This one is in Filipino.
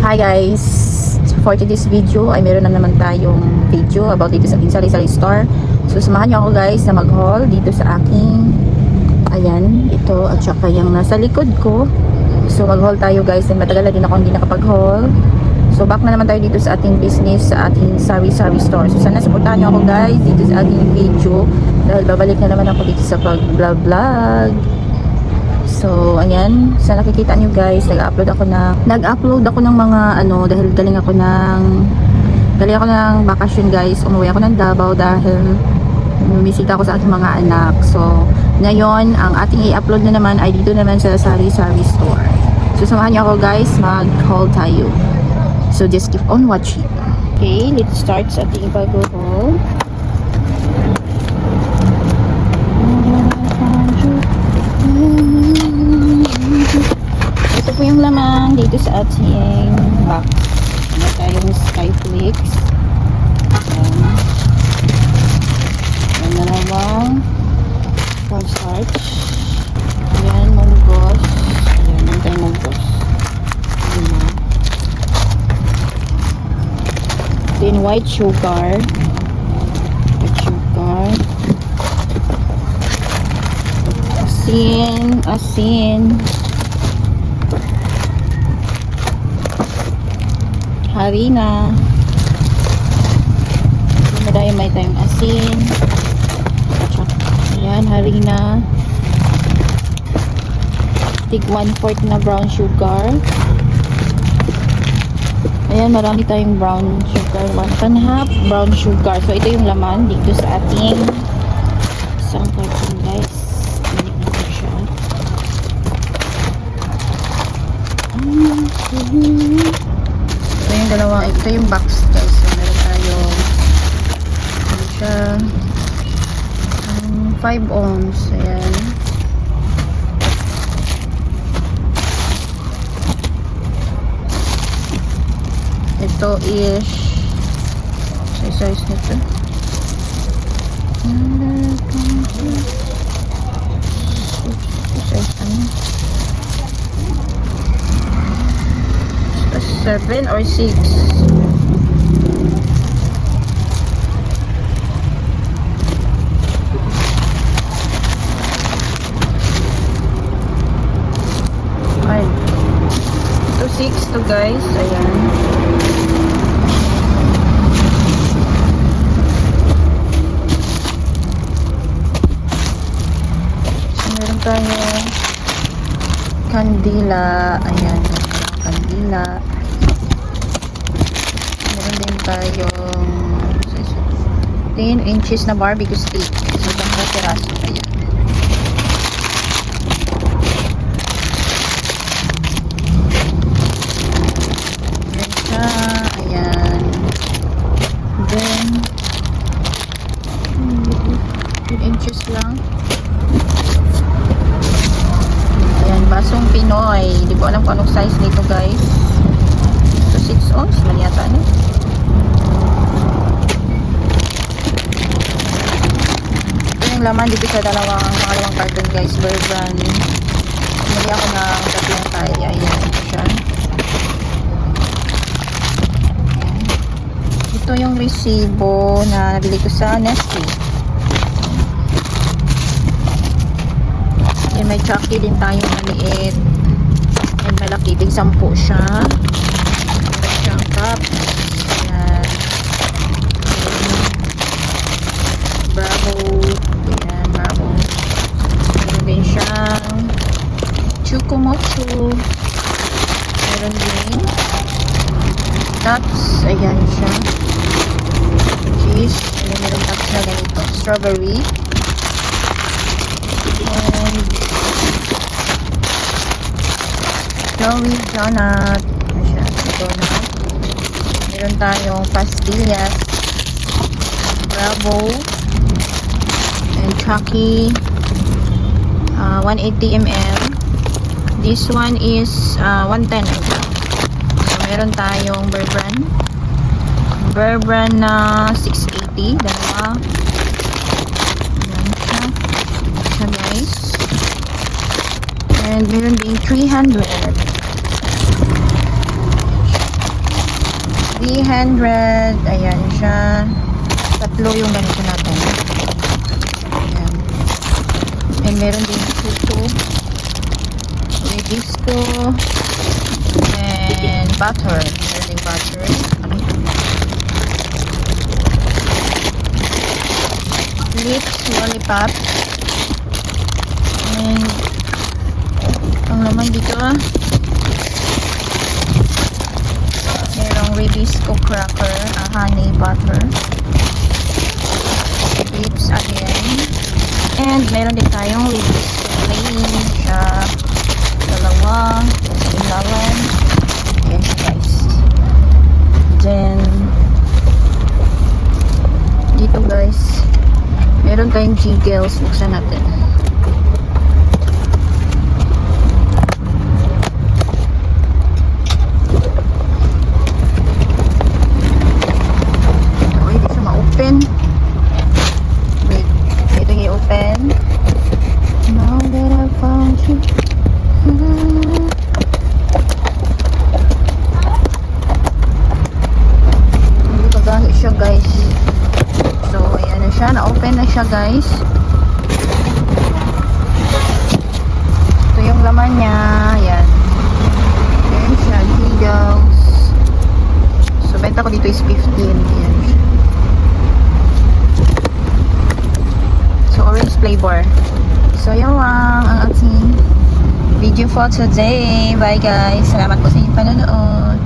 Hi guys! For today's video ay meron na naman tayong video about dito sa ating sari-sari store. So samahan niyo ako guys na mag-haul dito sa aking ayan, ito at saka yung nasa likod ko. So mag-haul tayo guys, and matagal na din ako hindi nakapag-haul. So back na naman tayo dito sa ating business, sa ating sari-sari store. So sana supportahan niyo ako guys dito sa ating video dahil babalik na naman ako dito sa pag-vlog. So, ayan, sa nakikita nyo guys, nag-upload ako ng mga dahil galing ako ng bakasyon guys. Umuwi ako ng Davao dahil bumisita ako sa aking mga anak. So, ngayon, ang ating i-upload na naman ay dito naman sa sari-sari store. So, samahan nyo ako guys, mag-haul tayo. So, just keep on watching. Okay, let's start sa ating pag-haul. Ito po yung laman dito sa ating box. Ano tayong Skyflix. Ayan na namang cornstarch. Ayan, munggos. Ayan, yung tayong munggos. Then white sugar. Asin. Harina. May tayong asin. Ayan, harina. Tig 1/4 na brown sugar. Ayan, marami tayong brown sugar. 1/2 brown sugar. So, ito yung laman dito sa ating isang carton guys. Ito yung box guys. So, meron tayong 5 ohms. Ayan. Ito is size nito. Size 7 or 6. Ito 6 to guys. Ayan. So, meron tayong kandila. Ayan. Kandila. Meron din tayong 10 inches na barbecue stick. So, itong piraso. Ayan. Ayan. Then 10 inches lang. Ayan, basong Pinoy. Hindi ko alam kung anong size nito guys. So 6 ounce man yata no? Ito yung laman dito sa pangalawang carton guys. Bear brand. Bumili ako ng tatlong tayo. Ayan, ito siya. Ito yung resibo na nabili ko sa Nestle. And may chocolate din tayong maliit. And malaki. Big 10 siya. Meron siyang cups. Ayan. Bravo. Ayan, bravo. Meron din siyang Chukumochu. Meron din nuts. Ayan siya. Cheese. Meron nuts na ganito. Strawberry. And Joey donut. Ayan siya. Donut. Meron tayong pastillas. Bravo. And Chucky. 180 ml. This one is 110 ml. Meron tayong Bear Brand na 680, dalawa. Ayan siya guys. And meron din 300. 300. Ayan siya. Tatlo yung ganito natin. Ayan. And meron din ito. Disco. And butter. Meron din butter. Lips, lollipop. And ang laman dito merong Ribisco cracker, honey butter, lips again, and meron din tayong Ribisco plain siya, dalawa, ilawan, and guys, then dito guys meron tayong jiggles, buksan natin. Open. Wait, ito yung open. Now that I found you. Hindi pa gahi siya guys. So, ayan na siya. Na-open na siya guys. Ito yung laman niya. Ayan. Ayan siya. Giggles. So, benta ko dito is 15. Ayan siya. Orange flavor. So, yun lang ang ating video for today. Bye guys. Salamat po sa inyong panonood.